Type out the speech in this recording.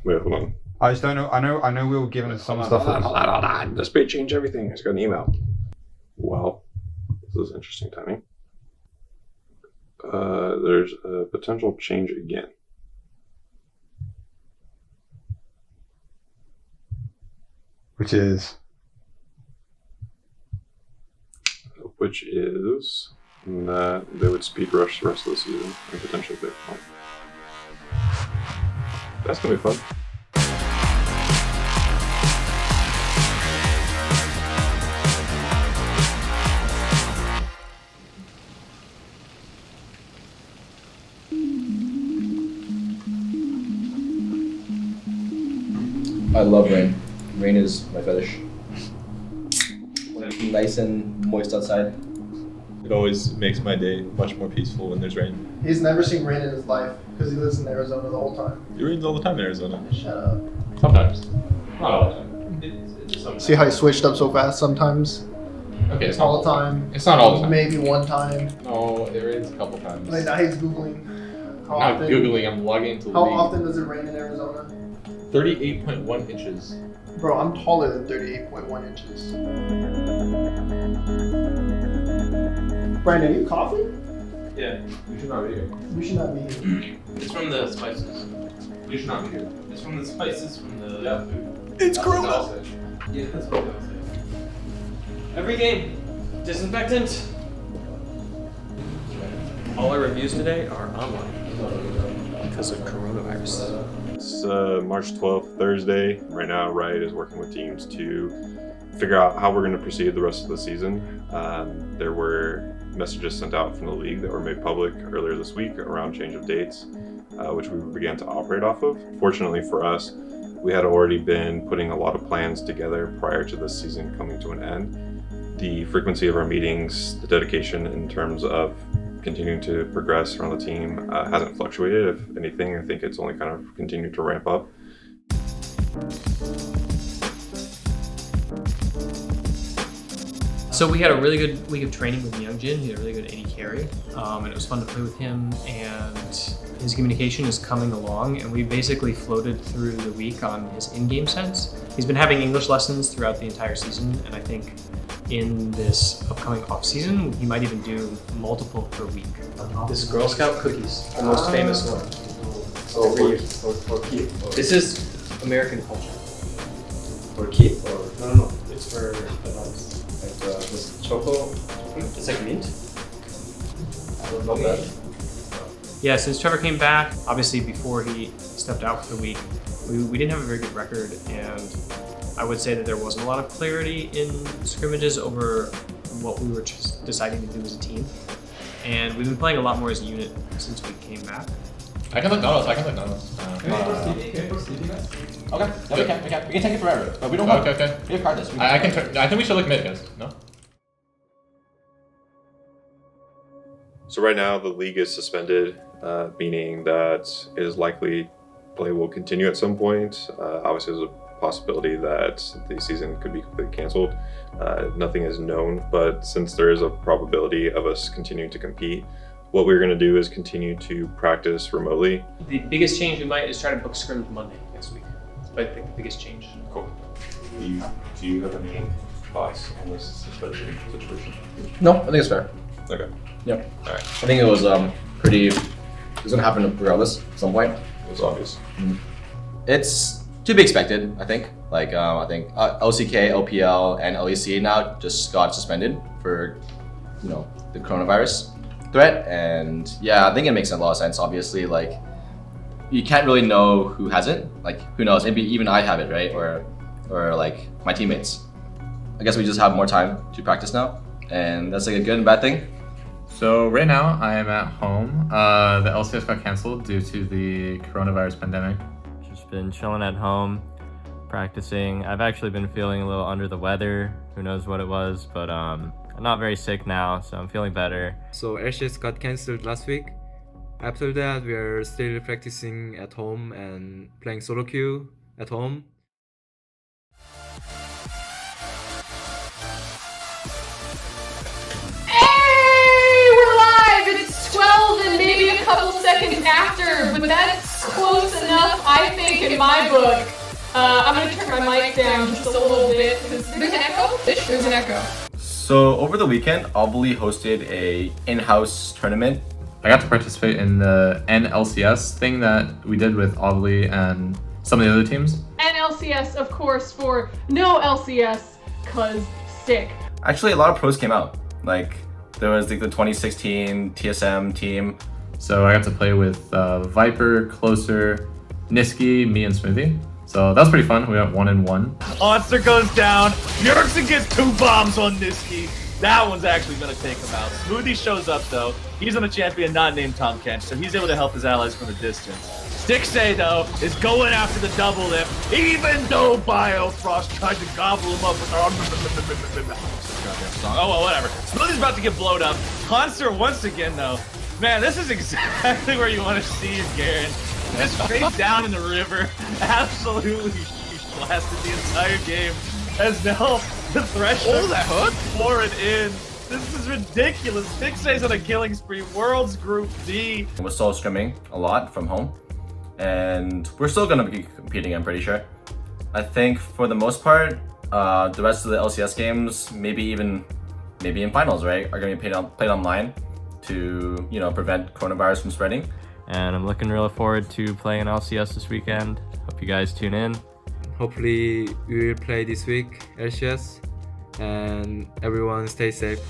Wait, hold on. I just don't know. I know we were given some stuff. Hold on. This may change everything. I just got an email. Well, this is interesting timing. There's a potential change again. Which is that they would speed rush the rest of the season and potentially pick one. That's gonna be fun. I love rain. Rain is my fetish. Nice and moist outside. It always makes my day much more peaceful when there's rain. He's never seen rain in his life because he lives in Arizona the whole time. It rains all the time in Arizona. Shut up. Sometimes. Not all the time. Sometimes. See how he switched up so fast? Sometimes. Okay, it's all not the time. It's not all the time. Maybe one time. No, it rains a couple times. Like now he's Googling. How I'm not often, Googling, I'm logging into How League. often does it rain in Arizona? 38.1 inches. Bro, I'm taller than 38.1 inches. Brandon, are you coughing? Yeah, you should not be here. You should not be here. It's from the spices. You should not be here. It's from the spices from the food. It's That's Corona. what they'll say. Yeah, that's what they'll say. Every game, disinfectant. All our reviews today are online because of coronavirus. It's March 12th, Thursday. Right now, Riot is working with teams to figure out how we're going to proceed the rest of the season. There were messages sent out from the league that were made public earlier this week around change of dates, which we began to operate off of. Fortunately for us, we had already been putting a lot of plans together prior to this season coming to an end. The frequency of our meetings, the dedication in terms of continuing to progress around the team hasn't fluctuated. If anything, I think it's only kind of continued to ramp up. So we had a really good week of training with Youngjin. He had a really good AD carry, and it was fun to play with him. And his communication is coming along, and we basically floated through the week on his in-game sense. He's been having English lessons throughout the entire season, and I think in this upcoming off season, he might even do multiple per week. This is Girl Scout cookies, the most famous one. So for keep. This is American culture. For keep or No. It's for adults. like this choco. It's like mint. Not bad. Yeah, since Trevor came back, obviously before he stepped out for the week, we didn't have a very good record, and I would say that there wasn't a lot of clarity in scrimmages over what we were just deciding to do as a team. And we've been playing a lot more as a unit since we came back. I can look notes. Okay, no, we can take it forever, but we don't have. Okay. We have card this. I think we should look mid, guys. No? So right now the league is suspended, meaning that it is likely play will continue at some point. Obviously there's a possibility that the season could be completely canceled. Nothing is known, but since there is a probability of us continuing to compete, what we're going to do is continue to practice remotely. The biggest change we might is try to book scrims Monday next week. It's I think the biggest change. Cool. Do you have any thoughts on this suspension situation? No, I think it's fair. Okay. Yep. All right. I think it was pretty. It's gonna happen regardless at some point. It's obvious. It's to be expected, I think. Like I think LCK, LPL, and N.L.C.S now just got suspended for, the coronavirus threat, and yeah, I think it makes a lot of sense. Obviously, like you can't really know who has it. Like who knows? Maybe even I have it, right? Or like my teammates. I guess we just have more time to practice now, and that's like a good and bad thing. So right now I am at home. The LCS got canceled due to the coronavirus pandemic. Just been chilling at home, practicing. I've actually been feeling a little under the weather. Who knows what it was, but I'm not very sick now, so I'm feeling better. So LCS got cancelled last week. After that, we are still practicing at home and playing solo queue at home. Hey, we're live! It's 12 and maybe a couple seconds after, but that's Close enough, I think, in my book. I'm gonna turn my mic down just a little bit because there's an echo. There's an echo. So over the weekend, Ovilee hosted a in-house tournament. I got to participate in the N.L.C.S thing that we did with Ovilee and some of the other teams. N.L.C.S, of course, for no LCS, cause sick. Actually, a lot of pros came out. Like, there was like the 2016 TSM team. So I got to play with Viper, Closer, Niski, me, and Smoothie. So that was pretty fun. We went 1-1. Monster goes down. Bjergsen gets 2 bombs on Niski. That one's actually going to take him out. Smoothie shows up, though. He's on a champion not named Tom Kench, so he's able to help his allies from a distance. Stixxay, though, is going after the double lift, even though Biofrost tried to gobble him up with oh, well, whatever. Smoothie's about to get blowed up. Monster once again, though. Man, this is exactly where you want to see him, Garen. Just straight down in the river. Absolutely blasted the entire game. As now the threshold pour it in. This is ridiculous. Stixxay's on a killing spree. World's Group D. We're still scrimming a lot from home. And we're still going to be competing, I'm pretty sure. I think for the most part, the rest of the LCS games, maybe in finals, right, are going to be played online to, you know, prevent coronavirus from spreading. And I'm looking really forward to playing LCS this weekend. Hope you guys tune in. Hopefully we will play this week LCS, and everyone stay safe.